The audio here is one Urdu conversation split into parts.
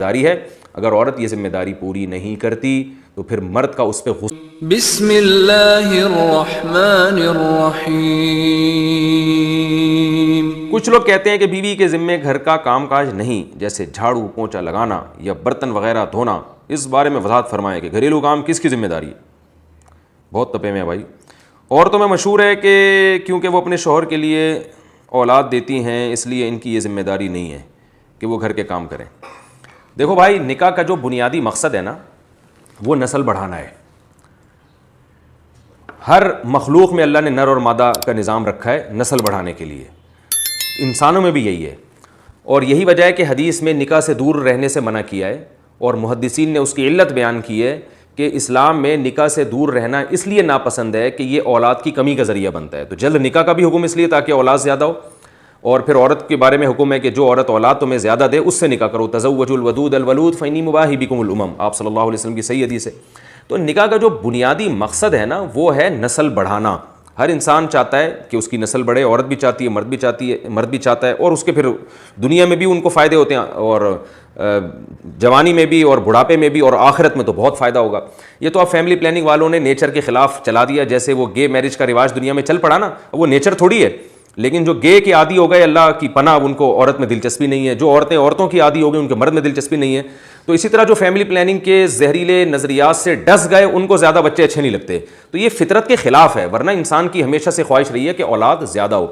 داری ہے. اگر عورت یہ ذمہ داری پوری نہیں کرتی تو پھر مرد کا اس پہ غصہ. بسم اللہ الرحمن الرحیم. کچھ لوگ کہتے ہیں کہ بیوی کے ذمے گھر کا کام کاج نہیں، جیسے جھاڑو پونچھا لگانا یا برتن وغیرہ دھونا. اس بارے میں وضاحت فرمائیں کہ گھریلو کام کس کی ذمہ داری ہے. بہت تپے میں بھائی. عورتوں میں مشہور ہے کہ کیونکہ وہ اپنے شوہر کے لیے اولاد دیتی ہیں اس لیے ان کی یہ ذمہ داری نہیں ہے کہ وہ گھر کے کام کریں. دیکھو بھائی، نکاح کا جو بنیادی مقصد ہے نا وہ نسل بڑھانا ہے. ہر مخلوق میں اللہ نے نر اور مادہ کا نظام رکھا ہے نسل بڑھانے کے لیے. انسانوں میں بھی یہی ہے، اور یہی وجہ ہے کہ حدیث میں نکاح سے دور رہنے سے منع کیا ہے، اور محدثین نے اس کی علت بیان کی ہے کہ اسلام میں نکاح سے دور رہنا اس لیے ناپسند ہے کہ یہ اولاد کی کمی کا ذریعہ بنتا ہے. تو جلد نکاح کا بھی حکم اس لیے تاکہ اولاد زیادہ ہو، اور پھر عورت کے بارے میں حکم ہے کہ جو عورت اولاد تمہیں زیادہ دے اس سے نکاح کرو. تزوجوا الودود الولود فانی مباہی بکم الامم، آپ صلی اللہ علیہ وسلم کی صحیح حدیث ہے. تو نکاح کا جو بنیادی مقصد ہے نا وہ ہے نسل بڑھانا. ہر انسان چاہتا ہے کہ اس کی نسل بڑھے، عورت بھی چاہتی ہے، مرد بھی چاہتا ہے، اور اس کے پھر دنیا میں بھی ان کو فائدے ہوتے ہیں، اور جوانی میں بھی اور بڑھاپے میں بھی، اور آخرت میں تو بہت فائدہ ہوگا. یہ تو اب فیملی پلاننگ والوں نے نیچر کے خلاف چلا دیا. جیسے وہ گے میرج کا رواج دنیا میں چل پڑا نا، وہ نیچر تھوڑی ہے. لیکن جو گے کے عادی ہو گئے اللہ کی پناہ، ان کو عورت میں دلچسپی نہیں ہے. جو عورتیں عورتوں کی عادی ہو گئی ان کے مرد میں دلچسپی نہیں ہے. تو اسی طرح جو فیملی پلاننگ کے زہریلے نظریات سے ڈس گئے ان کو زیادہ بچے اچھے نہیں لگتے. تو یہ فطرت کے خلاف ہے، ورنہ انسان کی ہمیشہ سے خواہش رہی ہے کہ اولاد زیادہ ہو.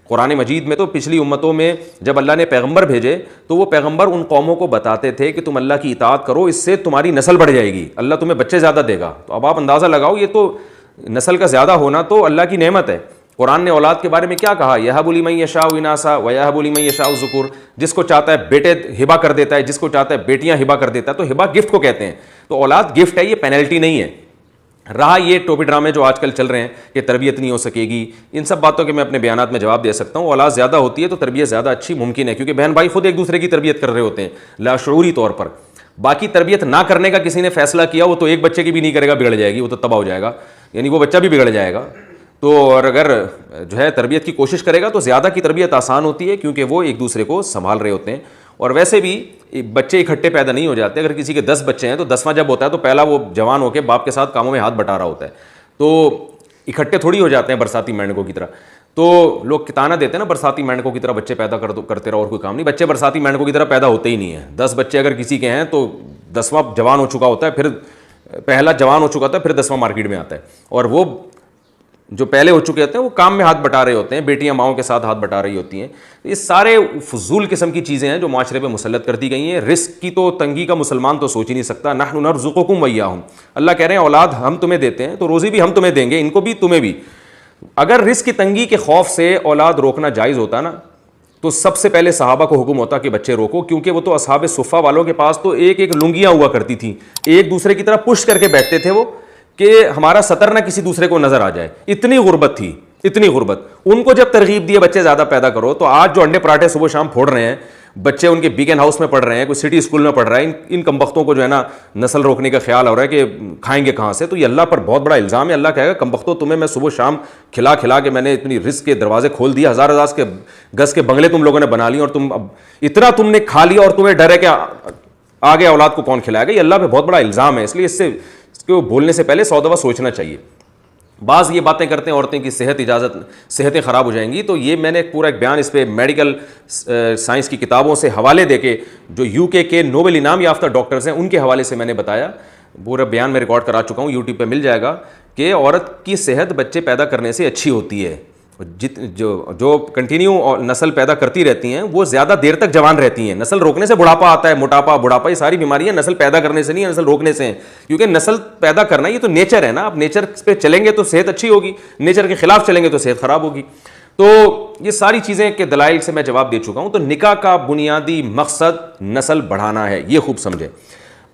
قرآن مجید میں تو پچھلی امتوں میں جب اللہ نے پیغمبر بھیجے تو وہ پیغمبر ان قوموں کو بتاتے تھے کہ تم اللہ کی اطاعت کرو، اس سے تمہاری نسل بڑھ جائے گی، اللہ تمہیں بچے زیادہ دے گا. تو اب آپ اندازہ لگاؤ، یہ تو نسل کا زیادہ ہونا تو اللہ کی نعمت ہے. قرآن نے اولاد کے بارے میں کیا کہا؟ یہب لمن یشاء اناسا ویہب لمن یشاء الذکور. جس کو چاہتا ہے بیٹے ہبہ کر دیتا ہے، جس کو چاہتا ہے بیٹیاں ہبہ کر دیتا ہے. تو ہبہ گفٹ کو کہتے ہیں. تو اولاد گفٹ ہے، یہ پینلٹی نہیں ہے. رہا یہ ٹوپی ڈرامے جو آج کل چل رہے ہیں کہ تربیت نہیں ہو سکے گی، ان سب باتوں کے میں اپنے بیانات میں جواب دے سکتا ہوں. اولاد زیادہ ہوتی ہے تو تربیت زیادہ اچھی ممکن ہے، کیونکہ بہن بھائی خود ایک دوسرے کی تربیت کر رہے ہوتے ہیں لاشعوری طور پر. باقی تربیت نہ کرنے کا کسی نے فیصلہ کیا، وہ تو ایک بچے کی بھی نہیں کرے گا، بگڑ جائے گی، وہ تو تباہ ہو جائے گا، یعنی وہ بچہ بھی بگڑ جائے گا. تو اور اگر جو ہے تربیت کی کوشش کرے گا تو زیادہ کی تربیت آسان ہوتی ہے، کیونکہ وہ ایک دوسرے کو سنبھال رہے ہوتے ہیں. اور ویسے بھی بچے اکٹھے پیدا نہیں ہو جاتے. اگر کسی کے 10 بچے ہیں تو 10واں جب ہوتا ہے تو پہلا وہ جوان ہو کے باپ کے ساتھ کاموں میں ہاتھ بٹا رہا ہوتا ہے. تو اکٹھے تھوڑی ہو جاتے ہیں برساتی مینڈکوں کی طرح. تو لوگ کتانا دیتے ہیں نا برساتی مینڈکوں کی طرح بچے پیدا کرتے رہو اور کوئی کام نہیں. بچے برساتی مینڈکوں کی طرح پیدا ہوتے ہی نہیں ہیں. 10 بچے اگر کسی کے ہیں تو 10واں جوان ہو چکا ہوتا ہے، پھر پہلا جوان ہو چکا ہوتا ہے، پھر 10واں مارکیٹ میں آتا ہے. اور وہ جو پہلے ہو چکے ہوتے ہیں وہ کام میں ہاتھ بٹا رہے ہوتے ہیں، بیٹیاں ماؤں کے ساتھ ہاتھ بٹا رہی ہوتی ہیں. یہ سارے فضول قسم کی چیزیں ہیں جو معاشرے پہ مسلط کر دی گئی ہیں. رزق کی تو تنگی کا مسلمان تو سوچ ہی نہیں سکتا. نحن نرزقکم وایاہم، اللہ کہہ رہے ہیں اولاد ہم تمہیں دیتے ہیں تو روزی بھی ہم تمہیں دیں گے، ان کو بھی تمہیں بھی. اگر رزق کی تنگی کے خوف سے اولاد روکنا جائز ہوتا نا تو سب سے پہلے صحابہ کو حکم ہوتا کہ بچے روکو، کیونکہ وہ تو اصحاب صفہ والوں کے پاس تو ایک ایک لنگیاں ہوا کرتی تھیں، ایک دوسرے کی طرح پش کر کے بیٹھتے تھے وہ کہ ہمارا سطر نہ کسی دوسرے کو نظر آ جائے. اتنی غربت تھی، اتنی غربت. ان کو جب ترغیب دیے بچے زیادہ پیدا کرو، تو آج جو انڈے پراٹھے صبح شام پھوڑ رہے ہیں بچے، ان کے بیکن ہاؤس میں پڑھ رہے ہیں، کوئی سٹی اسکول میں پڑھ رہا ہے، ان کمبختوں کو جو ہے نا نسل روکنے کا خیال ہو رہا ہے کہ کھائیں گے کہاں سے. تو یہ اللہ پر بہت بڑا الزام ہے. اللہ کہے گا کمبختوں تمہیں میں صبح شام کھلا کھلا کے میں نے اتنی رزق کے دروازے کھول دیے، ہزار ہزار کے گز کے بنگلے تم لوگوں نے بنا لیے، اور تم اب اتنا تم نے کھا لیا اور تمہیں ڈر ہے کہ آگے اولاد کو کون کھلائے گا. یہ اللہ پہ بہت بڑا الزام ہے. اس لیے اس کو بولنے سے پہلے 100 دفعہ سوچنا چاہیے. بعض یہ باتیں کرتے ہیں عورتیں کی صحتیں خراب ہو جائیں گی. تو یہ میں نے پورا ایک بیان اس پہ میڈیکل سائنس کی کتابوں سے حوالے دے کے جو UK کے نوبل انعام یافتہ ڈاکٹرز ہیں ان کے حوالے سے میں نے بتایا. پورا بیان میں ریکارڈ کرا چکا ہوں، YouTube پہ مل جائے گا کہ عورت کی صحت بچے پیدا کرنے سے اچھی ہوتی ہے. جو کنٹینیو نسل پیدا کرتی رہتی ہیں وہ زیادہ دیر تک جوان رہتی ہیں. نسل روکنے سے بڑھاپا آتا ہے، بڑھاپا، یہ ساری بیماریاں نسل پیدا کرنے سے نہیں، نسل روکنے سے ہیں. کیونکہ نسل پیدا کرنا یہ تو نیچر ہے نا. اب نیچر پہ چلیں گے تو صحت اچھی ہوگی، نیچر کے خلاف چلیں گے تو صحت خراب ہوگی. تو یہ ساری چیزیں کے دلائل سے میں جواب دے چکا ہوں. تو نکاح کا بنیادی مقصد نسل بڑھانا ہے، یہ خوب سمجھیں.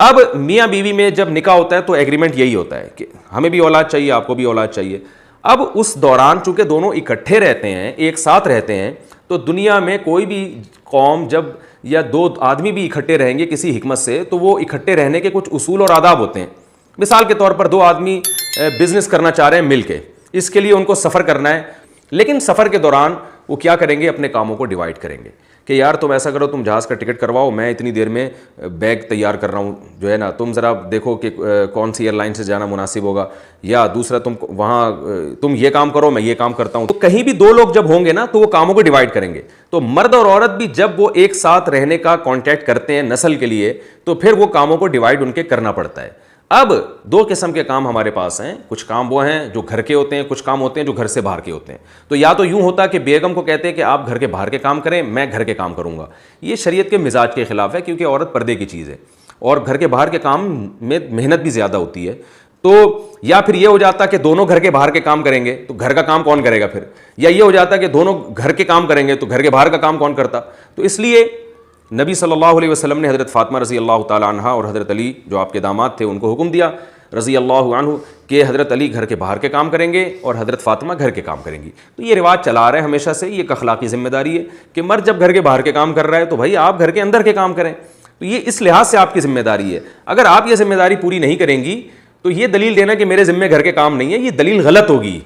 اب میاں بیوی میں جب نکاح ہوتا ہے تو ایگریمنٹ یہی ہوتا ہے کہ ہمیں بھی اولاد چاہیے، آپ کو بھی اولاد چاہیے. اب اس دوران چونکہ دونوں اکٹھے رہتے ہیں، ایک ساتھ رہتے ہیں، تو دنیا میں کوئی بھی قوم جب یا 2 آدمی بھی اکٹھے رہیں گے کسی حکمت سے تو وہ اکٹھے رہنے کے کچھ اصول اور آداب ہوتے ہیں. مثال کے طور پر 2 آدمی بزنس کرنا چاہ رہے ہیں مل کے، اس کے لیے ان کو سفر کرنا ہے، لیکن سفر کے دوران وہ کیا کریں گے؟ اپنے کاموں کو ڈیوائڈ کریں گے کہ یار تم ایسا کرو، تم جہاز کا ٹکٹ کرواؤ، میں اتنی دیر میں بیگ تیار کر رہا ہوں جو ہے نا، تم ذرا دیکھو کہ کون سی ایئر لائن سے جانا مناسب ہوگا، یا دوسرا تم وہاں تم یہ کام کرو میں یہ کام کرتا ہوں. تو کہیں بھی دو لوگ جب ہوں گے نا تو وہ کاموں کو ڈیوائڈ کریں گے. تو مرد اور عورت بھی جب وہ ایک ساتھ رہنے کا کانٹیکٹ کرتے ہیں نسل کے لیے تو پھر وہ کاموں کو ڈیوائڈ ان کے کرنا پڑتا ہے. اب دو قسم کے کام ہمارے پاس ہیں، کچھ کام وہ ہیں جو گھر کے ہوتے ہیں، کچھ کام ہوتے ہیں جو گھر سے باہر کے ہوتے ہیں. تو یا تو یوں ہوتا کہ بیگم کو کہتے ہیں کہ آپ گھر کے باہر کے کام کریں، میں گھر کے کام کروں گا. یہ شریعت کے مزاج کے خلاف ہے کیونکہ عورت پردے کی چیز ہے اور گھر کے باہر کے کام میں محنت بھی زیادہ ہوتی ہے. تو یا پھر یہ ہو جاتا کہ دونوں گھر کے باہر کے کام کریں گے تو گھر کا کام کون کرے گا پھر، یا یہ ہو جاتا کہ دونوں گھر کے کام کریں گے تو گھر کے باہر کا کام کون کرتا. تو اس لیے نبی صلی اللہ علیہ وسلم نے حضرت فاطمہ رضی اللہ تعالی عنہا اور حضرت علی جو آپ کے داماد تھے ان کو حکم دیا رضی اللہ عنہ کہ حضرت علی گھر کے باہر کے کام کریں گے اور حضرت فاطمہ گھر کے کام کریں گی. تو یہ رواج چلا آ رہا ہے ہمیشہ سے، یہ ایک اخلاقی ذمہ داری ہے کہ مرد جب گھر کے باہر کے کام کر رہا ہے تو بھائی آپ گھر کے اندر کے کام کریں. تو یہ اس لحاظ سے آپ کی ذمہ داری ہے. اگر آپ یہ ذمہ داری پوری نہیں کریں گی تو یہ دلیل دینا کہ میرے ذمہ گھر کے کام نہیں ہے، یہ دلیل غلط ہوگی.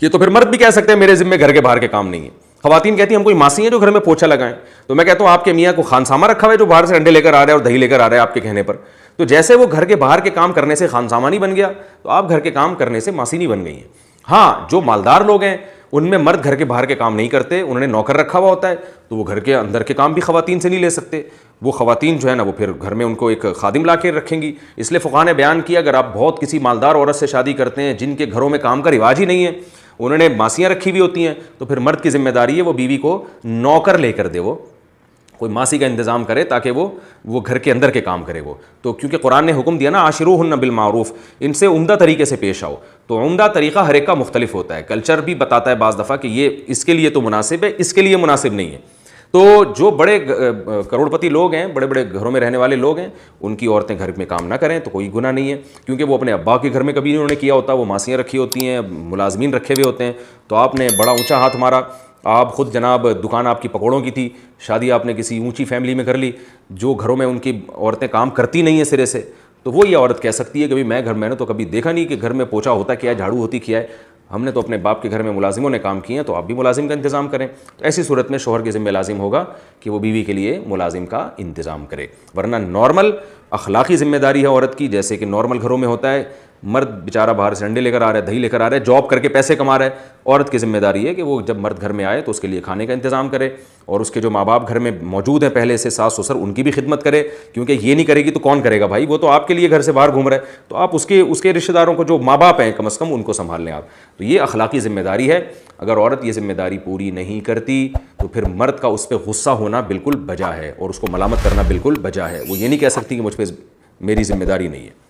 یہ تو پھر مرد بھی کہہ سکتے ہیں میرے ذمہ گھر کے باہر کے کام نہیں ہے. خواتین کہتی ہیں ہم کوئی ماسی ہیں جو گھر میں پوچھا لگائیں. تو میں کہتا ہوں آپ کے میاں کو خانسامہ رکھا ہوا ہے جو باہر سے انڈے لے کر آ رہا ہے اور دہی لے کر آ رہا ہے آپ کے کہنے پر. تو جیسے وہ گھر کے باہر کے کام کرنے سے خانسامہ نہیں بن گیا تو آپ گھر کے کام کرنے سے ماسی نہیں بن گئی ہیں. ہاں جو مالدار لوگ ہیں ان میں مرد گھر کے باہر کے کام نہیں کرتے، انہوں نے نوکر رکھا ہوا ہوتا ہے تو وہ گھر کے اندر کے کام بھی خواتین سے نہیں لے سکتے. وہ خواتین جو ہے نا وہ پھر گھر میں ان کو ایک خادم لا کے رکھیں گی. اس لیے فقہاء نے بیان کیا اگر آپ بہت کسی مالدار عورت سے شادی کرتے ہیں جن کے گھروں میں کام کا رواج ہی نہیں ہے، انہوں نے ماسیاں رکھی ہوئی ہوتی ہیں، تو پھر مرد کی ذمہ داری ہے وہ بیوی کو نوکر لے کر دے، وہ کوئی ماسی کا انتظام کرے تاکہ وہ گھر کے اندر کے کام کرے. وہ تو کیونکہ قرآن نے حکم دیا نا عاشروہن بالمعروف، ان سے عمدہ طریقے سے پیش آؤ. تو عمدہ طریقہ ہر ایک کا مختلف ہوتا ہے، کلچر بھی بتاتا ہے بعض دفعہ کہ یہ اس کے لیے تو مناسب ہے، اس کے لیے مناسب نہیں ہے. تو جو بڑے کروڑ پتی لوگ ہیں، بڑے بڑے گھروں میں رہنے والے لوگ ہیں، ان کی عورتیں گھر میں کام نہ کریں تو کوئی گناہ نہیں ہے کیونکہ وہ اپنے ابا کے گھر میں کبھی انہوں نے کیا ہوتا، وہ ماسیاں رکھی ہوتی ہیں، ملازمین رکھے ہوئے ہوتے ہیں. تو آپ نے بڑا اونچا ہاتھ مارا، آپ خود جناب دکان آپ کی پکوڑوں کی تھی، شادی آپ نے کسی اونچی فیملی میں کر لی جو گھروں میں ان کی عورتیں کام کرتی نہیں ہیں سرے سے، تو وہ یہ عورت کہہ سکتی ہے کہ میں نے تو کبھی دیکھا نہیں کہ گھر میں پوچھا ہوتا کیا ہے، جھاڑو ہوتی کیا ہے، ہم نے تو اپنے باپ کے گھر میں ملازموں نے کام کیے ہیں تو آپ بھی ملازم کا انتظام کریں. تو ایسی صورت میں شوہر کے ذمہ لازم ہوگا کہ وہ بیوی کے لیے ملازم کا انتظام کرے. ورنہ نارمل اخلاقی ذمہ داری ہے عورت کی، جیسے کہ نارمل گھروں میں ہوتا ہے مرد بیچارہ باہر سے انڈے لے کر آ رہا ہے، دہی لے کر آ رہا ہے، جاب کر کے پیسے کما رہا ہے. عورت کی ذمہ داری ہے کہ وہ جب مرد گھر میں آئے تو اس کے لیے کھانے کا انتظام کرے اور اس کے جو ماں باپ گھر میں موجود ہیں پہلے سے، ساس سسر، ان کی بھی خدمت کرے. کیونکہ یہ نہیں کرے گی تو کون کرے گا بھائی، وہ تو آپ کے لیے گھر سے باہر گھوم رہا ہے تو آپ اس کے رشتہ داروں کو جو ماں باپ ہیں کم از کم ان کو سنبھال لیں آپ. تو یہ اخلاقی ذمہ داری ہے. اگر عورت یہ ذمہ داری پوری نہیں کرتی تو پھر مرد کا اس پہ غصہ ہونا بالکل بجا ہے اور اس کو ملامت کرنا بالکل بجا ہے. وہ یہ نہیں کہہ سکتی کہ مجھ پہ میری ذمہ داری نہیں ہے.